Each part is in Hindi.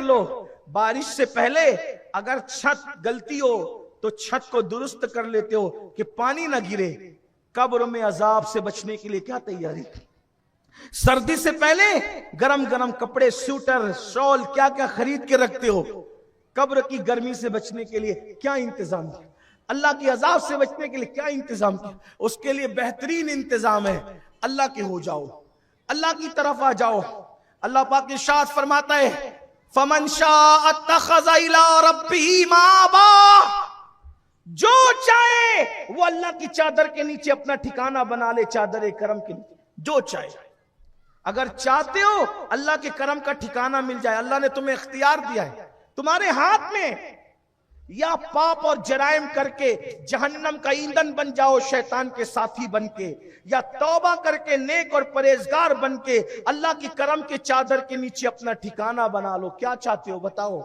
लो, बारिश से पहले अगर छत गलती हो तो छत को दुरुस्त कर लेते हो कि पानी ना गिरे। कब्र में अजाब से बचने के लिए क्या तैयारी? सर्दी से पहले गरम गरम कपड़े, स्वेटर, शॉल क्या क्या खरीद के रखते हो। कब्र की गर्मी से बचने के लिए क्या इंतजाम किया? अल्लाह की अजाब से बचने के लिए क्या इंतजाम किया? उसके लिए बेहतरीन इंतजाम है, अल्लाह के हो जाओ, अल्लाह की तरफ आ जाओ। अल्लाह पाक इरशाद फरमाता है, फमन शाअ अत्तखज़ इला रब्बिही माबा, जो चाहे वो अल्लाह की चादर के नीचे अपना ठिकाना बना ले, चादर करम के नीचे जो चाहे। अगर चाहते हो अल्लाह के करम का ठिकाना मिल जाए, अल्लाह ने तुम्हें इख्तियार दिया है, तुम्हारे हाथ में, या पाप और जराइम करके जहन्नम का ईंधन बन जाओ शैतान के साथी बन के, या तौबा करके नेक और परहेजगार बन के अल्लाह की करम के चादर के नीचे अपना ठिकाना बना लो। क्या चाहते हो बताओ?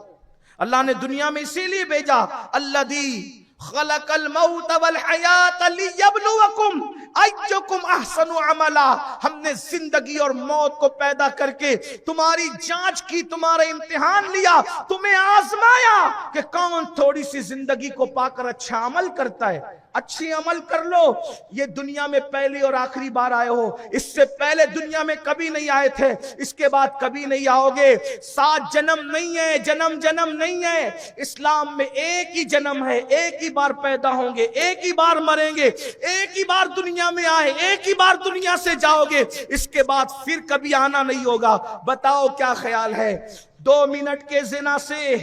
अल्लाह ने दुनिया में इसीलिए भेजा, अल्लज़ी खलकल मौत वल हयात लियब्लुवकुम अय्युकुम अहसनु अमला। हमने जिंदगी और मौत को पैदा करके तुम्हारी जांच की, तुम्हारा इम्तिहान लिया, तुम्हें आजमाया कि कौन थोड़ी सी जिंदगी को पाकर अच्छा अमल करता है। अच्छी अमल कर लो। ये दुनिया में पहली और आखिरी बार आए हो, इससे पहले दुनिया में कभी नहीं आए थे, इसके बाद कभी नहीं आओगे। 7 जन्म नहीं है, जन्म जन्म नहीं है। इस्लाम में एक ही जन्म है, एक ही बार पैदा होंगे, एक ही बार मरेंगे, एक ही बार दुनिया में आए, एक ही बार दुनिया से जाओगे, इसके बाद फिर कभी आना नहीं होगा। बताओ क्या ख्याल है? 2 मिनट के जिना से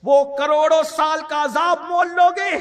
वो करोड़ों साल का अजाब मोल लोगे?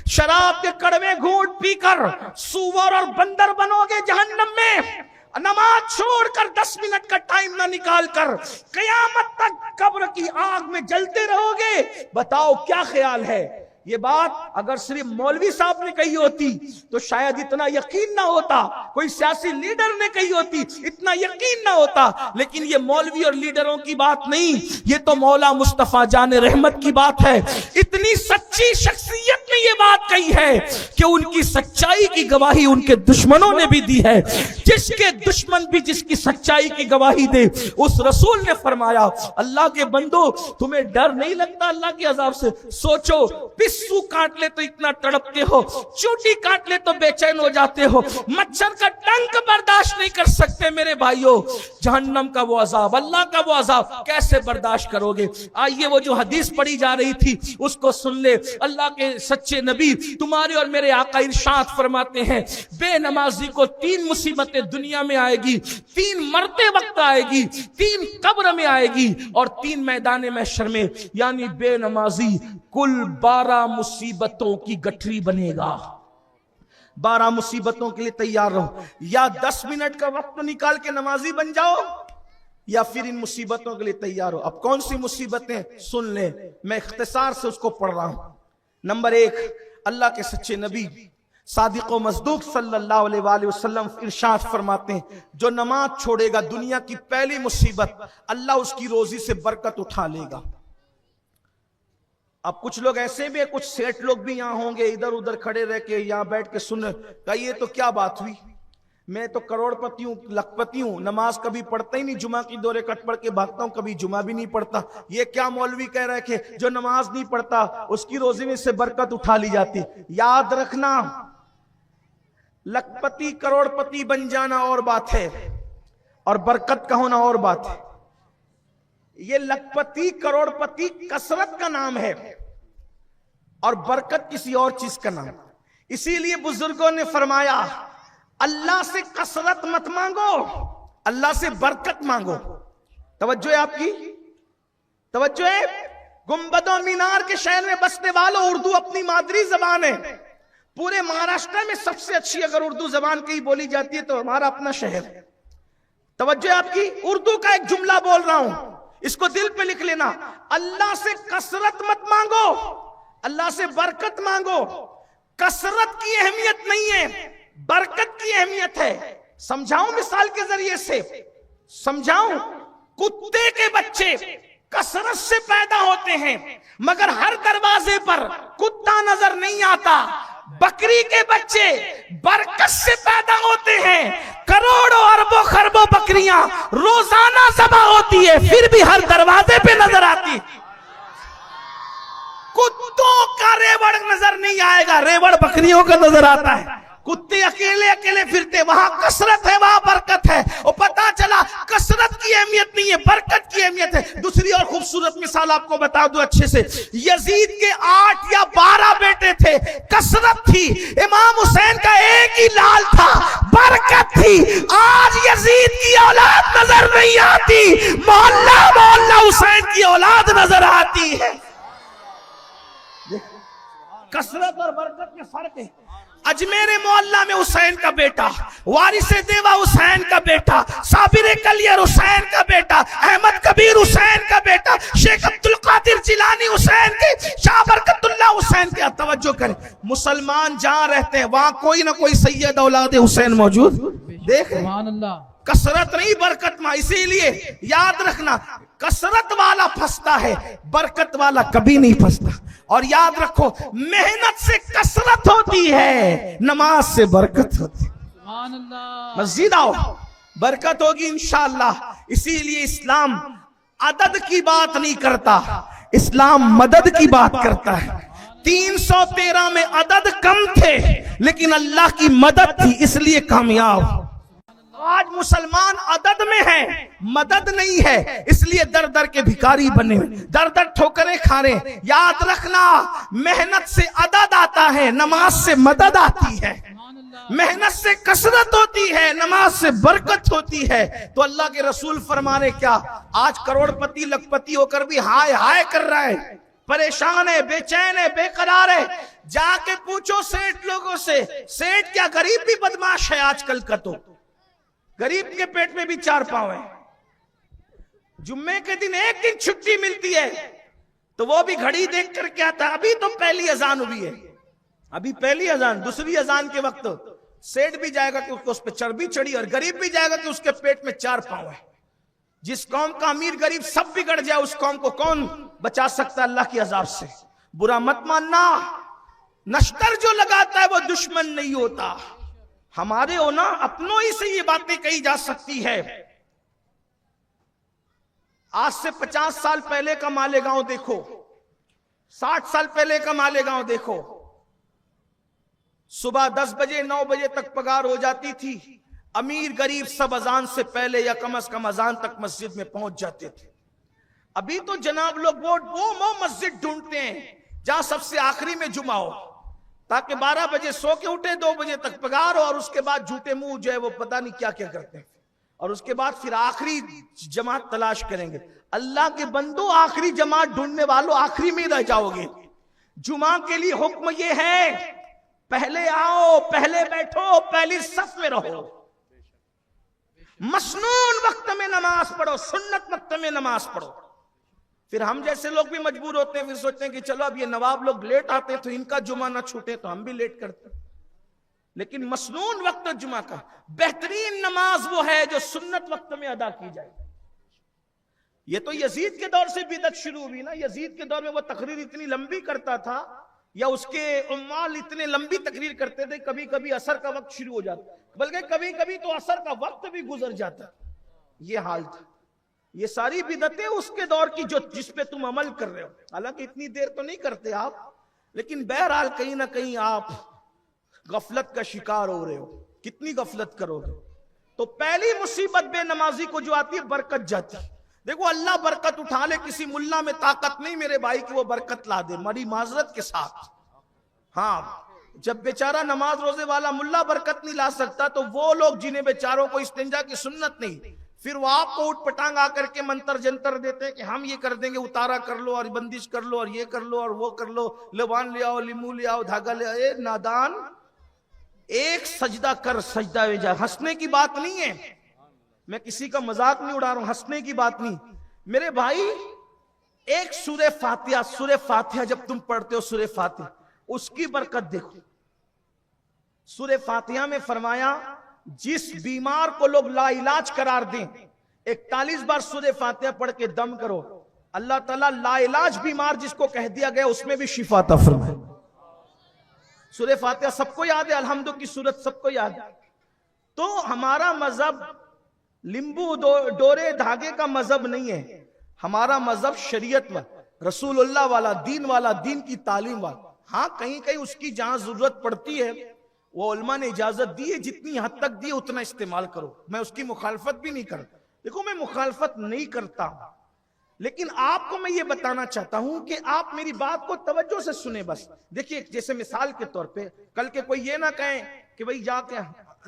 शराब के कड़वे घूंट पीकर सूअर और बंदर बनोगे जहन्नम में? नमाज छोड़कर 10 मिनट का टाइम ना निकाल कर कयामत तक कब्र की आग में जलते रहोगे? बताओ क्या ख्याल है? ये बात अगर सिर्फ मौलवी साहब ने कही होती तो शायद इतना यकीन ना होता, कोई सियासी लीडर ने कही होती इतना यकीन ना होता, लेकिन ये मौलवी और लीडरों की बात नहीं, ये तो मौला मुस्तफा जाने रहमत की बात है। इतनी सच्ची शख्सियत ने ये बात कही है कि उनकी सच्चाई की गवाही उनके दुश्मनों ने भी दी है। जिसके दुश्मन भी जिसकी सच्चाई की गवाही दे, उस रसूल ने फरमाया, अल्लाह के बंदो तुम्हें डर नहीं लगता अल्लाह के अजाब से? सोचो, पिस्सू काट ले तो इतना तड़पते हो, चोटी काट ले तो बेचैन हो जाते हो, मच्छर का डंक बर्दाश्त नहीं कर सकते मेरे भाइयों। जहन्नम का वो अजाब, अल्लाह का वो अजाब कैसे बर्दाश्त करोगे? आइए वो जो हदीस पढ़ी जा रही थी उसको सुन ले। अल्लाह के सच्चे नबी तुम्हारे और मेरे आका इरशाद फरमाते हैं, बेनमाजी को 3 मुसीबतें दुनिया में आएगी, 3 मरते वक्त आएगी, 3 कब्र में आएगी और 3 मैदान महशर में। यानी बेनमाजी कुल 12 मुसीबतों की गठरी बनेगा। 12 मुसीबतों के लिए तैयार रहो। या 10 मिनट का वक्त निकाल के नमाजी बन जाओ, या फिर इन मुसीबतों के लिए तैयार हो। अब कौन सी मुसीबतें? सुन ले, मैं इख्तिसार से उसको पढ़ रहा हूं। नंबर 1, अल्लाह के सच्चे नबी सादिक व मसदूक सल्लल्लाहु अलैहि वसल्लम इरशाद फरमाते हैं, जो नमाज छोड़ेगा दुनिया की पहली मुसीबत, अल्लाह उसकी रोजी से बरकत उठा लेगा। अब कुछ लोग ऐसे भी है, कुछ सेठ लोग भी यहाँ होंगे, इधर उधर खड़े रह के यहाँ बैठ के सुन, कहिए तो क्या बात हुई, मैं तो करोड़पति हूँ, लखपति हूँ, नमाज कभी पढ़ता ही नहीं, जुमा की 2 रकात पढ़ के भागता हूँ, कभी जुमा भी नहीं पढ़ता। ये क्या मौलवी कह रहे कि जो नमाज नहीं पढ़ता उसकी रोजी में से बरकत उठा ली जाती? याद रखना, लखपति करोड़पति बन जाना और बात है, और बरकत का होना और बात है। ये लखपति करोड़पति कसरत का नाम है और बरकत किसी और चीज का नाम। इसीलिए बुजुर्गों ने फरमाया, अल्लाह से कसरत मत मांगो, अल्लाह से बरकत मांगो। तवज्जो है आपकी? तवज्जो है? गुंबदों मीनार के शहर में बसने वालों, उर्दू अपनी मादरी जबान है। पूरे महाराष्ट्र में सबसे अच्छी अगर उर्दू जबान की बोली जाती है तो हमारा अपना शहर है। तवज्जो है आपकी? उर्दू का एक जुमला बोल रहा हूं, इसको दिल पे लिख लेना। अल्लाह से कसरत मत मांगो, अल्लाह से बरकत मांगो। कसरत की अहमियत नहीं है, बरकत की अहमियत है। समझाऊं मिसाल के जरिए से समझाऊं? कुत्ते के बच्चे कसरत से पैदा होते हैं, मगर हर दरवाजे पर कुत्ता नजर नहीं आता। बकरी के बच्चे बरकत से पैदा होते हैं, करोड़ों अरबों खरबों बकरियां रोजाना ज़बह होती है, फिर भी हर दरवाजे पे नजर आती। कुत्तों का रेवड़ नजर नहीं आएगा, रेवड़ बकरियों का नजर आता है। कुत्ते अकेले अकेले फिरते, वहां कसरत है, वहां बरकत है। और पता चला कसरत की अहमियत नहीं है, बरकत की अहमियत है। दूसरी और खूबसूरत मिसाल आपको बता दूं अच्छे से, यजीद के 8 या 12 बेटे थे, कसरत थी। इमाम हुसैन का एक ही लाल था, बरकत थी। आज यजीद की औलाद नजर नहीं आती, मोहल्ला मोहल्ला हुसैन की औलाद नजर आती है। कसरत और बरकत में फर्क है। अजमेर मोहल्ला में हुसैन का बेटा, वारिस देवा हुसैन का बेटा, साबिर कलियर हुसैन का बेटा, अहमद कबीर हुसैन का बेटा, शेख अब्दुल कादिर जिलानी हुसैन के, शाह बरकतुल्लाह हुसैन के। तवज्जो करें, मुसलमान जहां रहते हैं वहां कोई ना कोई सैयद औलाद हुसैन मौजूद। देख कसरत नहीं बरकत में। इसीलिए याद रखना, कसरत वाला फंसता है, बरकत वाला कभी नहीं फंसता। और याद रखो, मेहनत से कसरत होती है, नमाज से बरकत होती है। मस्जिद आओ, बरकत होगी इंशाअल्लाह। इसीलिए इस्लाम अदद की बात नहीं करता, इस्लाम मदद की बात करता है। 313 में अदद कम थे, लेकिन अल्लाह की मदद थी, इसलिए कामयाब। आज मुसलमान अदद में है, मदद नहीं है, इसलिए दर दर के भिखारी बने, दर दर ठोकरें खा रहे। याद रखना, मेहनत से अदद आता है, नमाज से मदद आती है। मेहनत से कसरत होती है, नमाज से बरकत होती है। तो अल्लाह के रसूल फरमाने क्या, आज करोड़पति लखपति होकर भी हाय हाय कर रहा है, परेशान है, बेचैन है, बेकरार है। जाके पूछो सेठ लोगों से, सेठ क्या गरीब भी बदमाश है आजकल का? तो गरीब के पेट में भी 4 पांव है। जुम्मे के दिन एक दिन छुट्टी मिलती है तो वो भी घड़ी देख कर क्या था, अभी तो पहली अजान हुई है, अभी पहली अजान। दूसरी अजान के वक्त सेठ भी जाएगा कि उसको उस पर चर्बी चढ़ी, और गरीब भी जाएगा कि उसके पेट में 4 पांव है। जिस कौम का अमीर गरीब सब बिगड़ जाए, उस कौम को कौन बचा सकता है अल्लाह के अजाब से? बुरा मत मानना, नश्तर जो लगाता है वो दुश्मन नहीं होता। हमारे होना अपनों ही से ये बातें कही जा सकती है। आज से 50 साल पहले का मालेगांव देखो, 60 साल पहले का मालेगांव देखो। सुबह 10 बजे 9 बजे तक पगार हो जाती थी। अमीर गरीब सब अजान से पहले या कम से कम अजान तक मस्जिद में पहुंच जाते थे। अभी तो जनाब लोग वो मस्जिद ढूंढते हैं जहां सबसे आखिरी में जुमा हो, ताकि 12 बजे सो के उठे, 2 बजे तक पगार हो, और उसके बाद झूठे मुंह जो है वो पता नहीं क्या क्या करते हैं, और उसके बाद फिर आखिरी जमात तलाश करेंगे। अल्लाह के बंदो, आखिरी जमात ढूंढने वालों, आखिरी में रह जाओगे। जुमा के लिए हुक्म ये है, पहले आओ, पहले बैठो, पहली सफ में रहो, मसनून वक्त में नमाज पढ़ो, सुन्नत वक्त में नमाज पढ़ो। फिर हम जैसे लोग भी मजबूर होते हैं, फिर सोचते हैं कि चलो अब ये नवाब लोग लेट आते हैं तो इनका जुमा ना छूटे, तो हम भी लेट करते हैं। लेकिन मसनून वक्त जुमा का बेहतरीन नमाज वो है जो सुन्नत वक्त में अदा की जाए। ये तो यजीद के दौर से बिदअत शुरू हुई ना। यजीद के दौर में वो तकरीर इतनी लंबी करता था, या उसके उम्माल इतने लंबी तकरीर करते थे, कभी कभी असर का वक्त शुरू हो जाता, बल्कि कभी कभी तो असर का वक्त भी गुजर जाता। ये हाल था। ये सारी बिदतें उसके दौर की जो जिस पे तुम अमल कर रहे हो। हालांकि इतनी देर तो नहीं करते आप, लेकिन बहरहाल कहीं ना कहीं आप गफलत का शिकार हो रहे हो। कितनी गफलत करोगे? तो पहली मुसीबत बेनमाजी को जो आती है, बरकत जाती है। देखो, अल्लाह बरकत उठा ले, किसी मुल्ला में ताकत नहीं मेरे भाई कि वो बरकत ला दे, मरी माजरत के साथ। हाँ, जब बेचारा नमाज रोजे वाला मुल्ला बरकत नहीं ला सकता, तो वो लोग जिन्हें बेचारों को इस्तिंजा की सुन्नत नहीं, फिर वो आपको उठ पटांग आकर के मंतर जंतर देते हैं कि हम ये कर देंगे, उतारा कर लो और बंदिश कर लो और ये कर लो और वो कर लो, लबान ले आओ, लिमू ले आओ, धागा ले आओ। नादान, एक सजदा कर, सजदा वे जा। हंसने की बात नहीं है, मैं किसी का मजाक नहीं उड़ा रहा हूं, हंसने की बात नहीं मेरे भाई। एक सूरे फातिहा जब तुम पढ़ते हो, सूरे फातिहा, उसकी बरकत देखो। सूरे फातिहा में फरमाया, जिस बीमार को लोग लाइलाज करार दें, 41 बार सूरे फातिहा पढ़ के दम करो, अल्लाह ताला लाइलाज बीमार जिसको कह दिया गया उसमें भी शिफा अता फरमाए। सूरे फातिहा सबको याद है, अल्हम्दु की सूरत सबको याद है। तो हमारा मजहब लिंबू डोरे धागे का मजहब नहीं है, हमारा मजहब शरीयत में। रसूलुल्लाह वाला, दीन की तालीम वाला। हाँ, कहीं कहीं उसकी जहां जरूरत पड़ती है वो उलमा ने इजाजत दी है, जितनी हद तक दी है उतना इस्तेमाल करो। मैं उसकी मुखालफत भी नहीं करता, देखो मैं मुखालफत नहीं करता, लेकिन आपको मैं ये बताना चाहता हूं कि आप मेरी बात को तवज्जो से सुने। बस देखिए, जैसे मिसाल के तौर पे कल के कोई ये ना कहे कि भाई जाके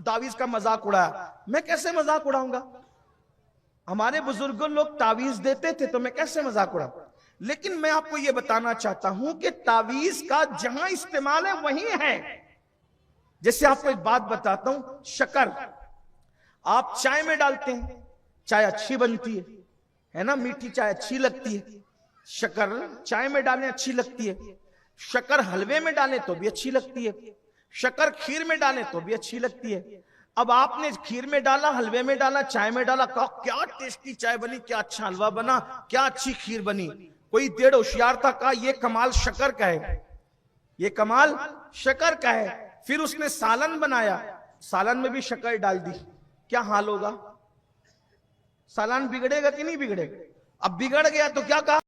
तावीज का मजाक उड़ाया। मैं कैसे मजाक उड़ाऊंगा? हमारे बुजुर्गों लोग तावीज देते थे तो मैं कैसे मजाक उड़ाऊं? लेकिन मैं आपको यह बताना चाहता हूं कि तावीज का जहां इस्तेमाल है वहीं है। जैसे आपको एक बात बताता हूं, शक्कर आप चाय में डालते हैं, चाय अच्छी बनती है ना, मीठी चाय अच्छी लगती है। शक्कर चाय में डालें अच्छी लगती है, शक्कर हलवे में डालें तो भी अच्छी लगती है, शक्कर खीर में डालें तो भी अच्छी लगती है। अब आपने खीर में डाला, हलवे में डाला, चाय में डाला, कहा क्या टेस्टी चाय बनी, क्या अच्छा हलवा बना, क्या अच्छी खीर बनी। कोई देड़ होशियार था, कहा यह कमाल शक्कर का है, ये कमाल शक्कर का है। फिर उसने सालन बनाया, सालन में भी शक्कर डाल दी, क्या हाल होगा? सालन बिगड़ेगा कि नहीं बिगड़ेगा? अब बिगड़ गया तो क्या कहा?